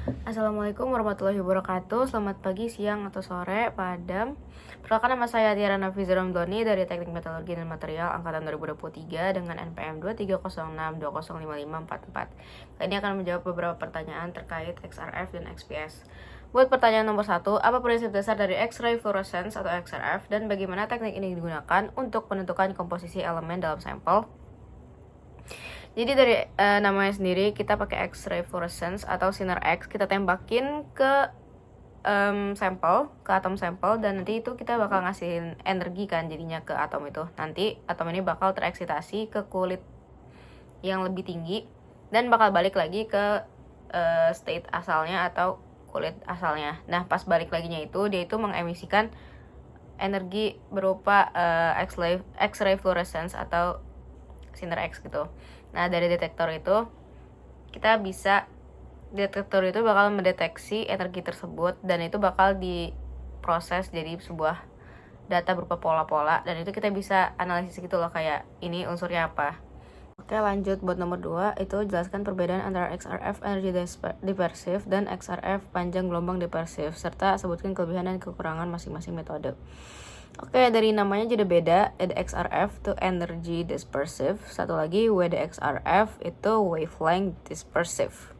Assalamualaikum warahmatullahi wabarakatuh. Selamat pagi, siang, atau sore, Pak Adam. Perkenalkan, nama saya Tiara Nafizah Ramdhani dari Teknik Metalurgi dan Material Angkatan 2023 dengan NPM 23062055544. Kali ini akan menjawab beberapa pertanyaan terkait XRF dan XPS. Buat pertanyaan nomor 1, apa prinsip dasar dari X-ray fluorescence atau XRF dan bagaimana teknik ini digunakan untuk menentukan komposisi elemen dalam sampel? Jadi dari namanya sendiri kita pakai X-ray fluorescence atau sinar X, kita tembakin ke sampel, ke atom sampel, dan nanti itu kita bakal ngasihin energi kan jadinya ke atom itu. Nanti atom ini bakal tereksitasi ke kulit yang lebih tinggi dan bakal balik lagi ke state asalnya atau kulit asalnya. Nah, pas balik laginya itu dia itu mengemisikan energi berupa X-ray fluorescence atau sinar X gitu. Nah, dari detektor itu detektor itu bakal mendeteksi energi tersebut dan itu bakal diproses jadi sebuah data berupa pola-pola, dan itu kita bisa analisis gitu loh, kayak ini unsurnya apa. Oke, lanjut buat nomor 2, itu jelaskan perbedaan antara XRF energi dispersif dan XRF panjang gelombang dispersif, serta sebutkan kelebihan dan kekurangan masing-masing metode. Oke, dari namanya jadi beda. EDXRF itu energy dispersive, satu lagi WDXRF itu wavelength dispersive.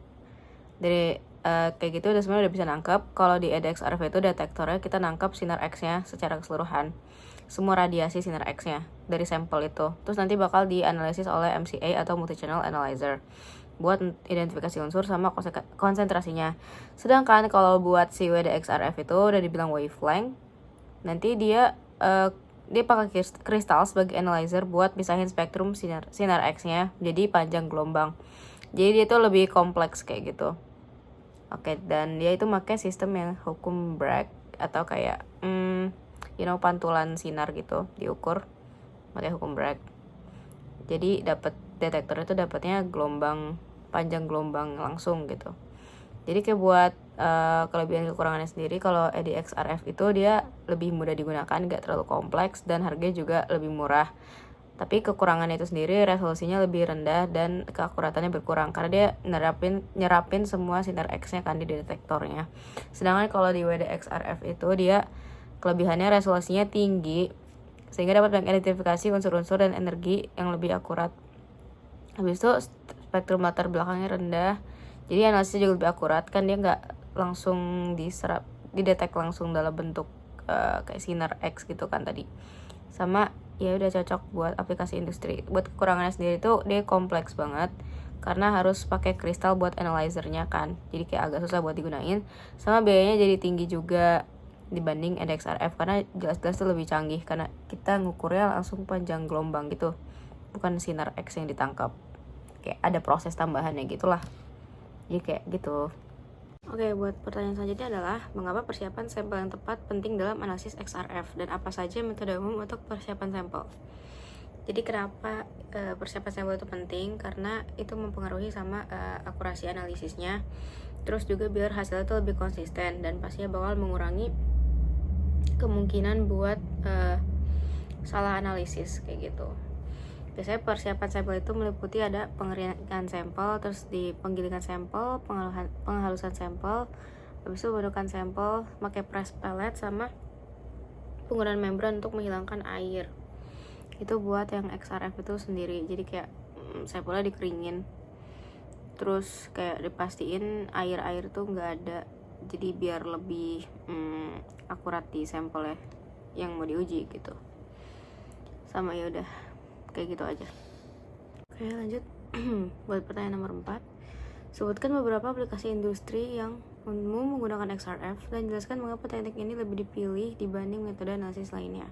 Dari kayak gitu udah sebenarnya udah bisa nangkep. Kalau di EDXRF itu detektornya kita nangkep sinar X-nya secara keseluruhan, semua radiasi sinar X-nya dari sampel itu. Terus nanti bakal dianalisis oleh MCA atau multi-channel analyzer buat identifikasi unsur sama konsentrasinya. Sedangkan kalau buat si WDXRF itu udah dibilang wavelength, nanti dia pakai kristal sebagai analyzer buat pisahin spektrum sinar X-nya jadi panjang gelombang. Jadi dia itu lebih kompleks kayak gitu. Oke, dan dia itu pakai sistem yang hukum Bragg atau kayak pantulan sinar gitu diukur pakai hukum Bragg. Jadi detektor itu dapatnya panjang gelombang langsung gitu. Jadi kayak buat kelebihan kekurangannya sendiri, kalau EDXRF itu dia lebih mudah digunakan, gak terlalu kompleks, dan harganya juga lebih murah. Tapi kekurangannya itu sendiri resolusinya lebih rendah dan keakuratannya berkurang karena dia nyerapin semua sinar X-nya kan di detektornya. Sedangkan kalau di WDXRF itu dia kelebihannya resolusinya tinggi sehingga dapat mengidentifikasi unsur-unsur dan energi yang lebih akurat. Habis itu spektrum latar belakangnya rendah, jadi analisisnya juga lebih akurat kan, dia nggak langsung didetek langsung dalam bentuk kayak sinar X gitu kan tadi. Sama ya udah cocok buat aplikasi industri. Buat kekurangannya sendiri tuh dia kompleks banget karena harus pakai kristal buat analyzernya kan, jadi kayak agak susah buat digunain. Sama biayanya jadi tinggi juga dibanding EDXRF karena jelas-jelas tuh lebih canggih karena kita ngukurnya langsung panjang gelombang gitu, bukan sinar X yang ditangkap. Kayak ada proses tambahannya gitulah. Jadi kayak gitu. Oke, buat pertanyaan selanjutnya adalah mengapa persiapan sampel yang tepat penting dalam analisis XRF dan apa saja metode umum untuk persiapan sampel. Jadi kenapa persiapan sampel itu penting? Karena itu mempengaruhi sama akurasi analisisnya. Terus juga biar hasilnya itu lebih konsisten dan pastinya bakal mengurangi kemungkinan buat salah analisis kayak gitu. Biasanya persiapan sampel itu meliputi ada pengeringan sampel, terus di penggilingan sampel, penghalusan sampel, habis itu pembentukan sampel, pakai press pellet, sama penggunaan membran untuk menghilangkan air. Itu buat yang XRF itu sendiri. Jadi kayak sampelnya dikeringin, terus kayak dipastiin air tuh nggak ada. Jadi biar lebih akurat di sampelnya yang mau diuji gitu. Sama ya udah kayak gitu aja. Oke, lanjut. Buat pertanyaan nomor 4, sebutkan beberapa aplikasi industri yang umum menggunakan XRF dan jelaskan mengapa teknik ini lebih dipilih dibanding metode analisis lainnya.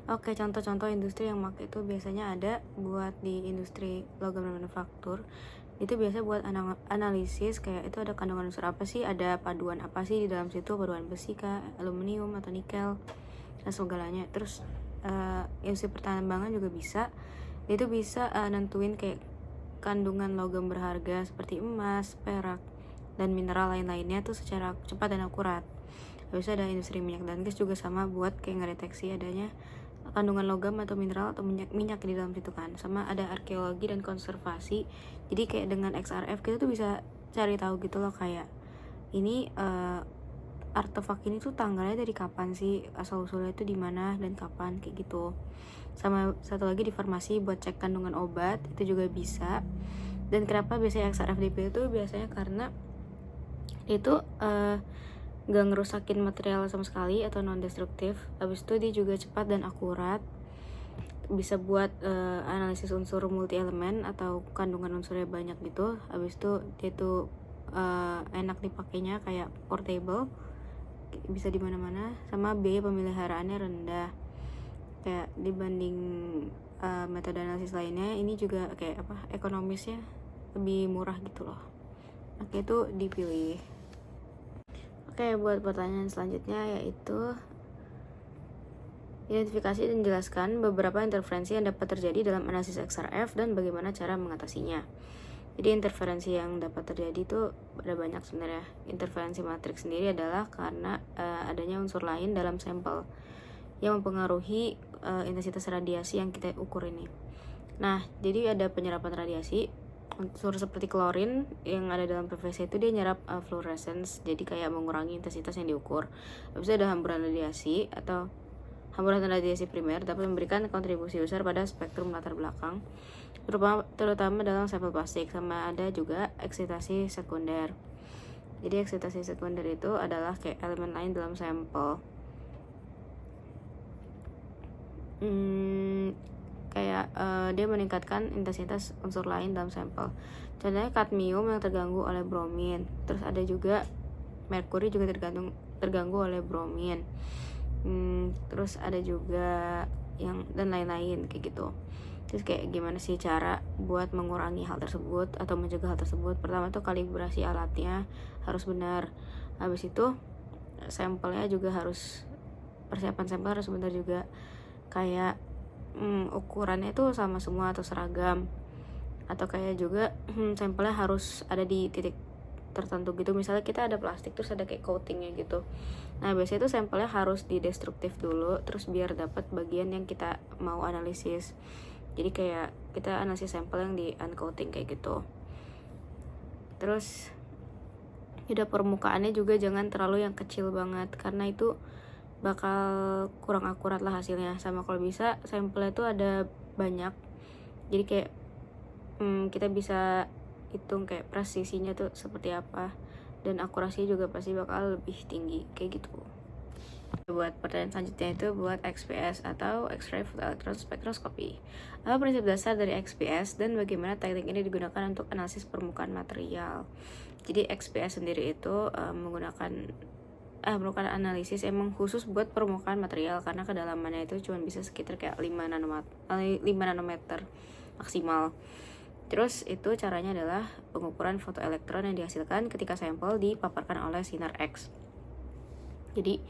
Oke, contoh-contoh industri yang pakai itu biasanya ada buat di industri logam dan manufaktur. Itu biasa buat analisis kayak itu ada kandungan unsur apa sih, ada paduan apa sih di dalam situ, paduan besi kah, aluminium atau nikel dan segalanya. Terus industri pertambangan juga bisa. Dia itu bisa nentuin kayak kandungan logam berharga seperti emas, perak, dan mineral lain-lainnya tuh secara cepat dan akurat. Habis itu ada industri minyak dan gas juga sama buat kayak ngedeteksi adanya kandungan logam atau mineral atau minyak di dalam situ kan. Sama ada arkeologi dan konservasi. Jadi kayak dengan XRF kita tuh bisa cari tahu gitu loh, kayak ini artefak ini tuh tanggalnya dari kapan sih, asal usulnya itu di mana dan kapan, kayak gitu. Sama satu lagi di farmasi buat cek kandungan obat itu juga bisa. Dan kenapa biasanya XRFDP itu biasanya karena itu gak ngerusakin material sama sekali atau non destruktif. Habis itu dia juga cepat dan akurat, bisa buat analisis unsur multi elemen atau kandungan unsurnya banyak gitu. Habis itu dia tuh enak dipakainya, kayak portable, bisa di mana-mana, sama biaya pemeliharaannya rendah kayak dibanding metode analisis lainnya. Ini juga kayak ekonomisnya lebih murah gitu loh. Oke, itu dipilih. Oke, buat pertanyaan selanjutnya yaitu identifikasi dan jelaskan beberapa interferensi yang dapat terjadi dalam analisis XRF dan bagaimana cara mengatasinya. Jadi interferensi yang dapat terjadi itu ada banyak sebenarnya. Interferensi matriks sendiri adalah karena adanya unsur lain dalam sampel yang mempengaruhi intensitas radiasi yang kita ukur ini. Nah, jadi ada penyerapan radiasi. Unsur seperti klorin yang ada dalam PVC itu dia nyerap fluorescence, jadi kayak mengurangi intensitas yang diukur. Habis itu ada hamburan radiasi atau hamburan radiasi primer dapat memberikan kontribusi besar pada spektrum latar belakang, terutama dalam sampel plastik. Sama ada juga eksitasi sekunder. Jadi eksitasi sekunder itu adalah kayak elemen lain dalam sampel. Kayak dia meningkatkan intensitas unsur lain dalam sampel. Contohnya kadmium yang terganggu oleh bromin. Terus ada juga merkuri juga terganggu oleh bromin. Terus ada juga yang dan lain-lain kayak gitu. Terus kayak gimana sih cara buat mengurangi hal tersebut atau mencegah hal tersebut? Pertama tuh kalibrasi alatnya harus benar. Habis itu sampelnya juga harus, persiapan sampel harus benar juga, kayak ukurannya itu sama semua atau seragam, atau kayak juga sampelnya harus ada di titik tertentu gitu. Misalnya kita ada plastik terus ada kayak coatingnya gitu. Nah biasanya itu sampelnya harus didestruktif dulu, terus biar dapat bagian yang kita mau analisis. Jadi kayak kita analisis sampel yang di uncoating kayak gitu. Terus udah permukaannya juga jangan terlalu yang kecil banget, karena itu bakal kurang akurat lah hasilnya. Sama kalau bisa sampelnya tuh ada banyak, jadi kayak kita bisa hitung kayak presisinya tuh seperti apa, dan akurasinya juga pasti bakal lebih tinggi kayak gitu. Buat pertanyaan selanjutnya itu buat XPS atau X-ray photoelectron spectroscopy. Apa prinsip dasar dari XPS dan bagaimana teknik ini digunakan untuk analisis permukaan material? Jadi XPS sendiri itu merupakan analisis emang khusus buat permukaan material, karena kedalamannya itu cuma bisa sekitar kayak 5 nanometer maksimal. Terus itu caranya adalah pengukuran fotoelektron yang dihasilkan ketika sampel dipaparkan oleh sinar X. Jadi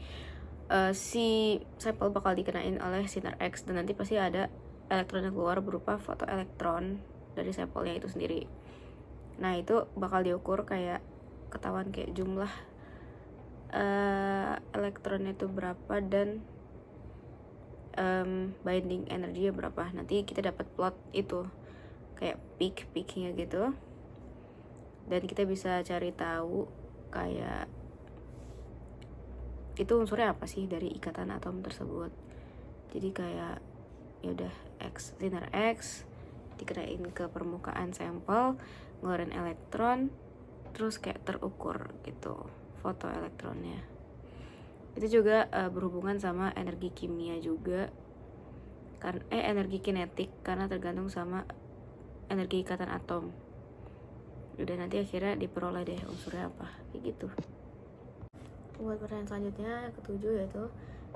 si sampel bakal dikenain oleh sinar X dan nanti pasti ada elektron yang keluar berupa fotoelektron dari sampelnya itu sendiri. Nah itu bakal diukur kayak ketahuan kayak jumlah elektronnya itu berapa dan binding energinya berapa. Nanti kita dapat plot itu kayak peaknya gitu, dan kita bisa cari tahu kayak itu unsurnya apa sih dari ikatan atom tersebut. Jadi kayak ya udah sinar X dikenain ke permukaan sampel, ngeluarin elektron, terus kayak terukur gitu fotoelektronnya. Itu juga berhubungan sama energi kimia juga, karena energi kinetik, karena tergantung sama energi ikatan atom. Udah nanti akhirnya diperoleh deh unsurnya apa kayak gitu. Buat pertanyaan selanjutnya yang ketujuh yaitu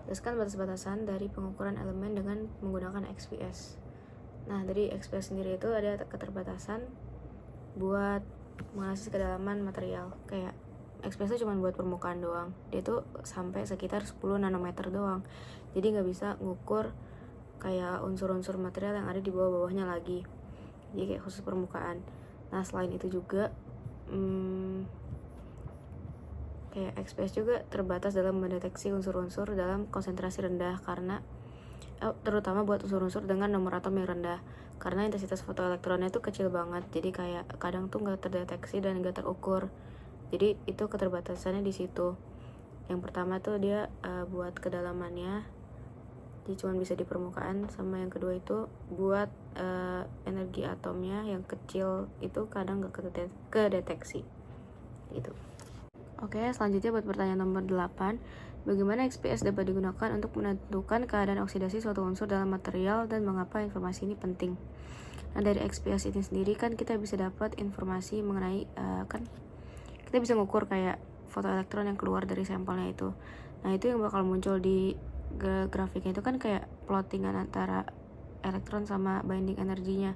jelaskan batas-batasan dari pengukuran elemen dengan menggunakan XPS. Nah dari XPS sendiri itu ada keterbatasan buat menganalisis kedalaman material. Kayak XPS itu cuma buat permukaan doang, dia tuh sampai sekitar 10 nanometer doang, jadi nggak bisa ngukur kayak unsur-unsur material yang ada di bawah-bawahnya lagi, jadi kayak khusus permukaan. Nah selain itu juga kayak XPS juga terbatas dalam mendeteksi unsur-unsur dalam konsentrasi rendah, karena terutama buat unsur-unsur dengan nomor atom yang rendah, karena intensitas fotoelektronnya itu kecil banget, jadi kayak kadang tuh nggak terdeteksi dan nggak terukur Jadi itu keterbatasannya di situ. Yang pertama tuh dia buat kedalamannya, jadi cuma bisa di permukaan. Sama yang kedua itu buat energi atomnya yang kecil itu kadang gak kedeteksi gitu. Oke, selanjutnya buat pertanyaan nomor 8. Bagaimana XPS dapat digunakan untuk menentukan keadaan oksidasi suatu unsur dalam material dan mengapa informasi ini penting? Nah, dari XPS ini sendiri kan kita bisa dapat informasi mengenai kan kita bisa ngukur kayak foto elektron yang keluar dari sampelnya itu. Nah, itu yang bakal muncul di grafiknya itu kan kayak plottingan antara elektron sama binding energinya.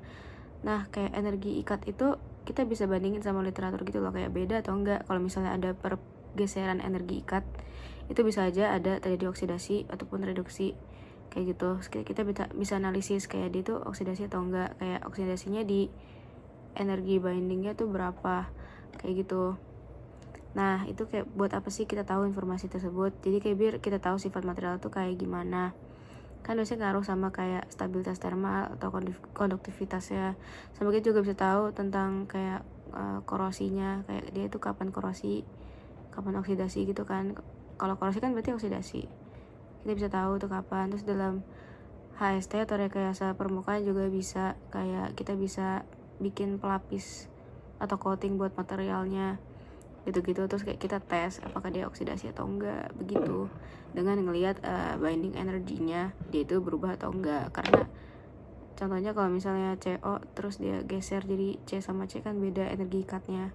Nah, kayak energi ikat itu kita bisa bandingin sama literatur gitu loh, kayak beda atau enggak. Kalau misalnya ada pergeseran energi ikat, itu bisa aja ada terjadi oksidasi ataupun reduksi kayak gitu. Kita bisa analisis kayak dia tuh oksidasi atau enggak, kayak oksidasinya di energi bindingnya tuh berapa kayak gitu. Nah, itu kayak buat apa sih kita tahu informasi tersebut? Jadi kayak biar kita tahu sifat material tuh kayak gimana. Kan biasanya ngaruh sama kayak stabilitas thermal atau konduktivitasnya. Sama kita juga bisa tahu tentang kayak korosinya, kayak dia itu kapan korosi, kapan oksidasi gitu kan. Kalau korosi kan berarti oksidasi. Kita bisa tahu tuh kapan. Terus dalam HST atau rekayasa permukaan juga bisa kayak kita bisa bikin pelapis atau coating buat materialnya gitu-gitu. Terus kayak kita tes apakah dia oksidasi atau enggak begitu, dengan ngelihat binding energinya dia itu berubah atau enggak. Karena contohnya kalau misalnya CO terus dia geser jadi C sama C kan beda energi ikatnya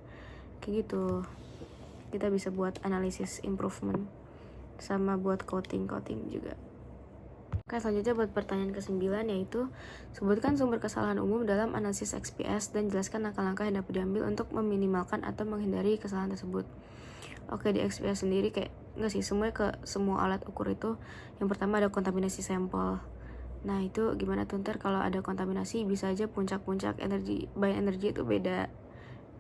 kayak gitu. Kita bisa buat analisis improvement sama buat coating juga. Oke, selanjutnya buat pertanyaan ke-9, yaitu sebutkan sumber kesalahan umum dalam analisis XPS dan jelaskan langkah-langkah yang dapat diambil untuk meminimalkan atau menghindari kesalahan tersebut. Oke, di XPS sendiri kayak enggak sih, semua alat ukur itu yang pertama ada kontaminasi sampel. Nah, itu gimana tuh ntar kalau ada kontaminasi bisa aja puncak-puncak bayan energi itu beda.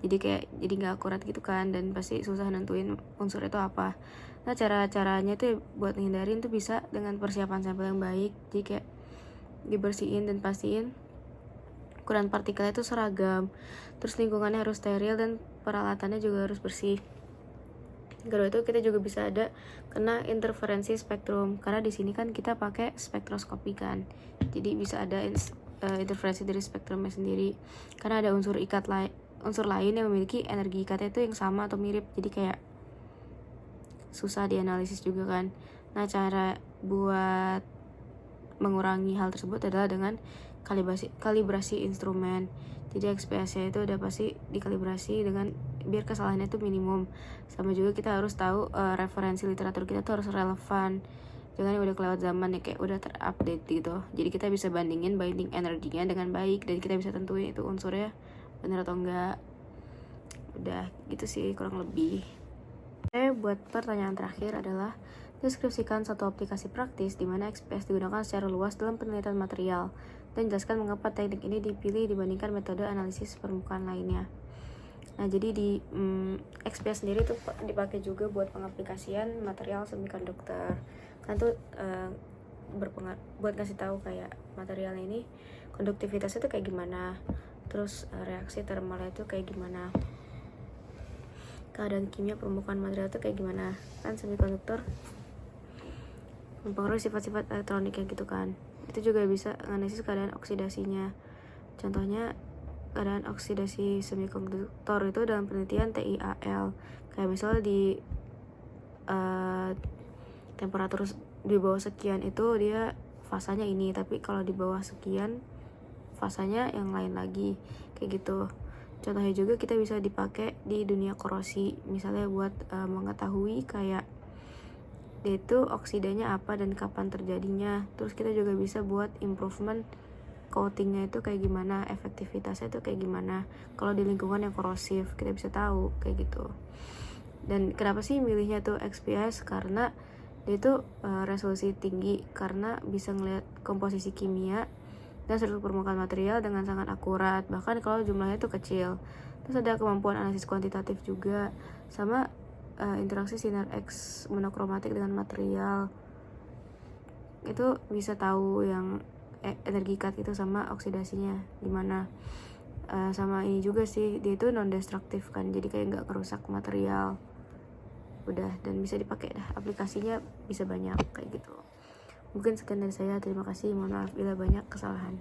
Jadi nggak akurat gitu kan, dan pasti susah nentuin unsur itu apa. Nah, caranya tuh buat menghindarin tuh bisa dengan persiapan sampel yang baik. Jadi kayak dibersihin dan pastiin ukuran partikelnya itu seragam. Terus lingkungannya harus steril dan peralatannya juga harus bersih. Kedua itu kita juga bisa ada kena interferensi spektrum, karena di sini kan kita pakai spektroskopi kan. Jadi bisa ada interferensi dari spektrumnya sendiri. Karena ada unsur lain yang memiliki energi ikatnya itu yang sama atau mirip, jadi kayak susah dianalisis juga kan. Nah, cara buat mengurangi hal tersebut adalah dengan kalibrasi instrumen. Jadi XPS-nya itu udah pasti dikalibrasi dengan biar kesalahannya itu minimum. Sama juga kita harus tahu referensi literatur kita tuh harus relevan. Jangan udah kelewat zaman ya, kayak udah terupdate gitu. Jadi kita bisa bandingin binding energinya dengan baik dan kita bisa tentuin itu unsurnya bener atau enggak. Udah gitu sih kurang lebih. Buat pertanyaan terakhir adalah deskripsikan satu aplikasi praktis di mana XPS digunakan secara luas dalam penelitian material dan jelaskan mengapa teknik ini dipilih dibandingkan metode analisis permukaan lainnya. Nah, jadi di XPS sendiri tuh dipakai juga buat pengaplikasian material semikonduktor. Kan tuh buat kasih tahu kayak material ini konduktivitasnya tuh kayak gimana, terus reaksi termalnya itu kayak gimana, keadaan kimia permukaan material itu kayak gimana. Kan semikonduktor mempengaruhi sifat-sifat elektroniknya gitu kan. Itu juga bisa analisis keadaan oksidasinya. Contohnya keadaan oksidasi semikonduktor itu dalam penelitian TIAL. Kayak misalnya di temperatur di bawah sekian itu dia fasanya ini, tapi kalau di bawah sekian fasanya yang lain lagi kayak gitu. Contohnya juga kita bisa dipakai di dunia korosi, misalnya buat mengetahui kayak dia itu oksidanya apa dan kapan terjadinya. Terus kita juga bisa buat improvement coatingnya itu kayak gimana, efektivitasnya itu kayak gimana. Kalau di lingkungan yang korosif kita bisa tahu kayak gitu. Dan kenapa sih milihnya tuh XPS? Karena dia itu resolusi tinggi, karena bisa ngeliat komposisi kimia dan struktur permukaan material dengan sangat akurat, bahkan kalau jumlahnya itu kecil. Terus ada kemampuan analisis kuantitatif juga, sama interaksi sinar X monokromatik dengan material. Itu bisa tahu yang energi ikat itu sama oksidasinya gimana. Sama ini juga sih, dia itu non destruktif kan, jadi kayak nggak kerusak material. Udah, dan bisa dipakai dah, aplikasinya bisa banyak kayak gitu. Mungkin sekian dari saya, terima kasih, mohon maaf bila banyak kesalahan.